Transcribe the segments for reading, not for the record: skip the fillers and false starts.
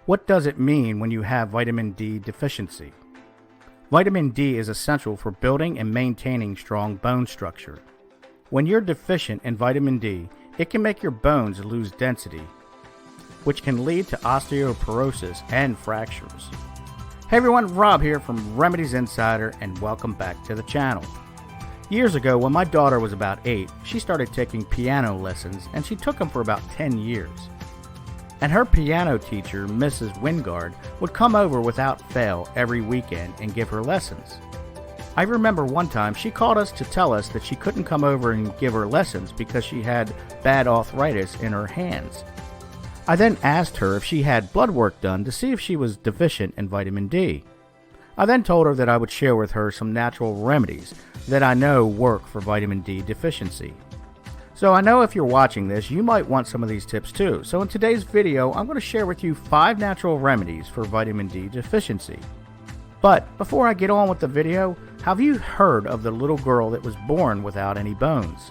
What does it mean when you have vitamin D deficiency? Vitamin D is essential for building and maintaining strong bone structure. When you're deficient in vitamin D, it can make your bones lose density, which can lead to osteoporosis and fractures. Hey everyone, Rob here from Remedies Insider, and welcome back to the channel. Years ago, when my daughter was about 8, she started taking piano lessons, and she took them for about 10 years. And her piano teacher, Mrs. Wingard, would come over without fail every weekend and give her lessons. I remember one time she called us to tell us that she couldn't come over and give her lessons because she had bad arthritis in her hands. I then asked her if she had blood work done to see if she was deficient in vitamin D. I then told her that I would share with her some natural remedies that I know work for vitamin D deficiency. So I know if you're watching this, you might want some of these tips too. So in today's video, I'm going to share with you 5 natural remedies for vitamin D deficiency. But before I get on with the video, have you heard of the little girl that was born without any bones?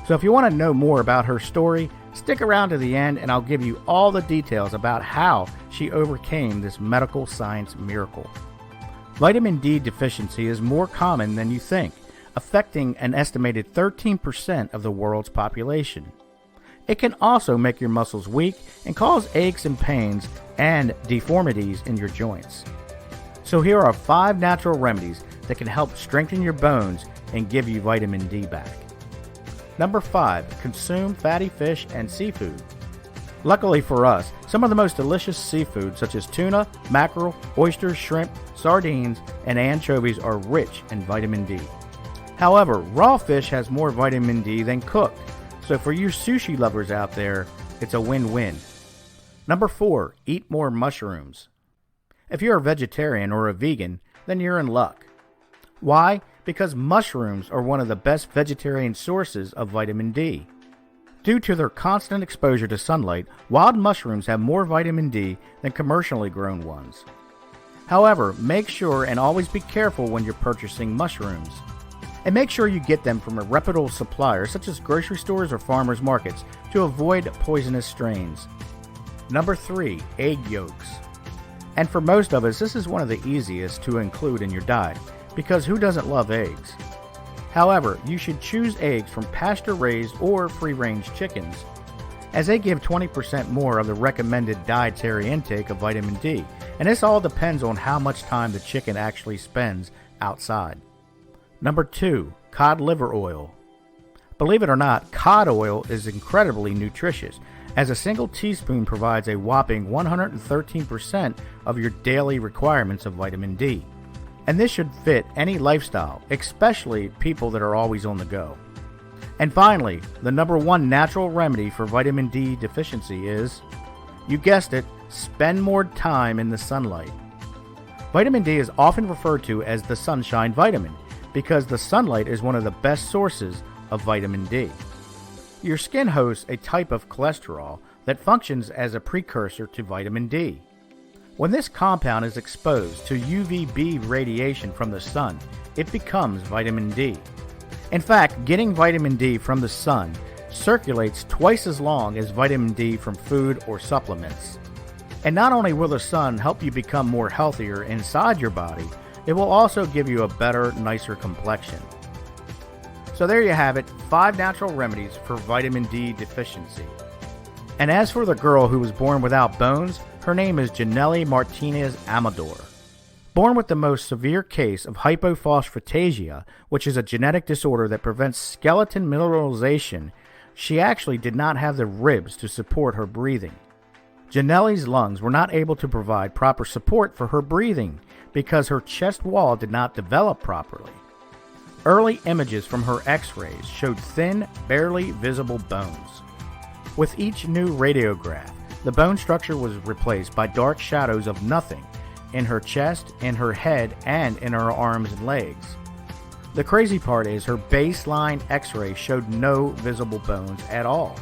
So if you want to know more about her story, stick around to the end and I'll give you all the details about how she overcame this medical science miracle. Vitamin D deficiency is more common than you think, affecting an estimated 13% of the world's population. It can also make your muscles weak and cause aches and pains and deformities in your joints. So here are 5 natural remedies that can help strengthen your bones and give you vitamin D back. Number 5, consume fatty fish and seafood. Luckily for us, some of the most delicious seafood such as tuna, mackerel, oysters, shrimp, sardines, and anchovies are rich in vitamin D. However, raw fish has more vitamin D than cooked, so for you sushi lovers out there, it's a win-win. Number 4, eat more mushrooms. If you're a vegetarian or a vegan, then you're in luck. Why? Because mushrooms are one of the best vegetarian sources of vitamin D. Due to their constant exposure to sunlight, wild mushrooms have more vitamin D than commercially grown ones. However, make sure and always be careful when you're purchasing mushrooms. And make sure you get them from a reputable supplier such as grocery stores or farmers markets to avoid poisonous strains. Number 3, egg yolks. And for most of us, this is one of the easiest to include in your diet, because who doesn't love eggs? However, you should choose eggs from pasture-raised or free-range chickens, as they give 20% more of the recommended dietary intake of vitamin D, and this all depends on how much time the chicken actually spends outside. Number 2, cod liver oil. Believe it or not, cod oil is incredibly nutritious, as a single teaspoon provides a whopping 113% of your daily requirements of vitamin D. And this should fit any lifestyle, especially people that are always on the go. And finally, the number 1 natural remedy for vitamin D deficiency is, you guessed it, spend more time in the sunlight. Vitamin D is often referred to as the sunshine vitamin, because the sunlight is one of the best sources of vitamin D. Your skin hosts a type of cholesterol that functions as a precursor to vitamin D. When this compound is exposed to UVB radiation from the sun, it becomes vitamin D. In fact, getting vitamin D from the sun circulates twice as long as vitamin D from food or supplements. And not only will the sun help you become more healthier inside your body, it will also give you a better, nicer complexion. So there you have it, 5 natural remedies for vitamin D deficiency. And as for the girl who was born without bones, her name is Janelle Martinez Amador. Born with the most severe case of hypophosphatasia, which is a genetic disorder that prevents skeleton mineralization, she actually did not have the ribs to support her breathing. Janelle's lungs were not able to provide proper support for her breathing because her chest wall did not develop properly. Early images from her x-rays showed thin, barely visible bones. With each new radiograph, the bone structure was replaced by dark shadows of nothing in her chest, in her head, and in her arms and legs. The crazy part is her baseline x-ray showed no visible bones at all.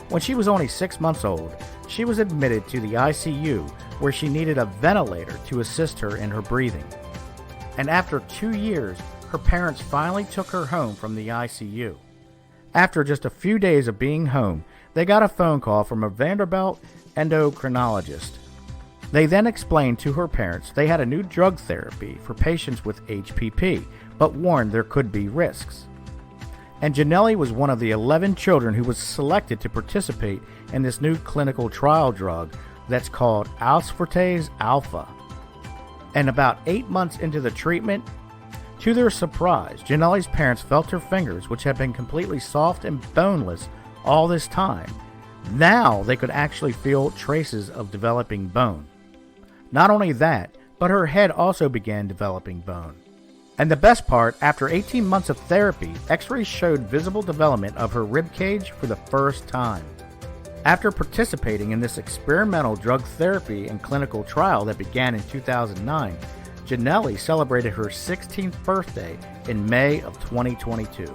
When she was only 6 months old, she was admitted to the ICU where she needed a ventilator to assist her in her breathing. And after 2 years, her parents finally took her home from the ICU. After just a few days of being home, they got a phone call from a Vanderbilt endocrinologist. They then explained to her parents they had a new drug therapy for patients with HPP, but warned there could be risks. And Janelli was one of the 11 children who was selected to participate in this new clinical trial drug that's called aspartame alpha. And about 8 months into the treatment, to their surprise, Janelli's parents felt her fingers, which had been completely soft and boneless all this time. Now they could actually feel traces of developing bone. Not only that, but her head also began developing bone. And the best part, after 18 months of therapy, x-rays showed visible development of her rib cage for the first time. After participating in this experimental drug therapy and clinical trial that began in 2009, Janelli celebrated her 16th birthday in May of 2022.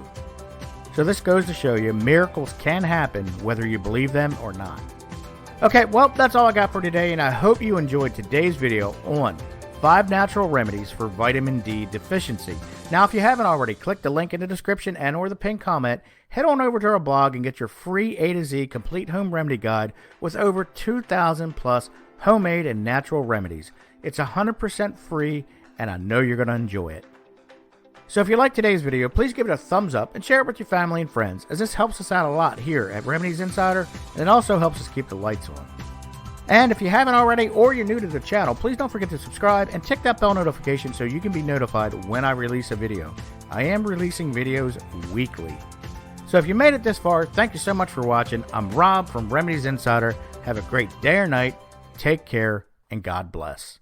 So this goes to show you miracles can happen whether you believe them or not. Okay, well, that's all I got for today, and I hope you enjoyed today's video on 5 natural remedies for vitamin D deficiency. Now, if you haven't already, click the link in the description and or the pinned comment, head on over to our blog and get your free A to Z complete home remedy guide with over 2,000 plus homemade and natural remedies. It's 100% free, and I know you're going to enjoy it. So if you liked today's video, please give it a thumbs up and share it with your family and friends, as this helps us out a lot here at Remedies Insider, and it also helps us keep the lights on. And if you haven't already, or you're new to the channel, please don't forget to subscribe and tick that bell notification so you can be notified when I release a video. I am releasing videos weekly. So if you made it this far, thank you so much for watching. I'm Rob from Remedies Insider. Have a great day or night. Take care, and God bless.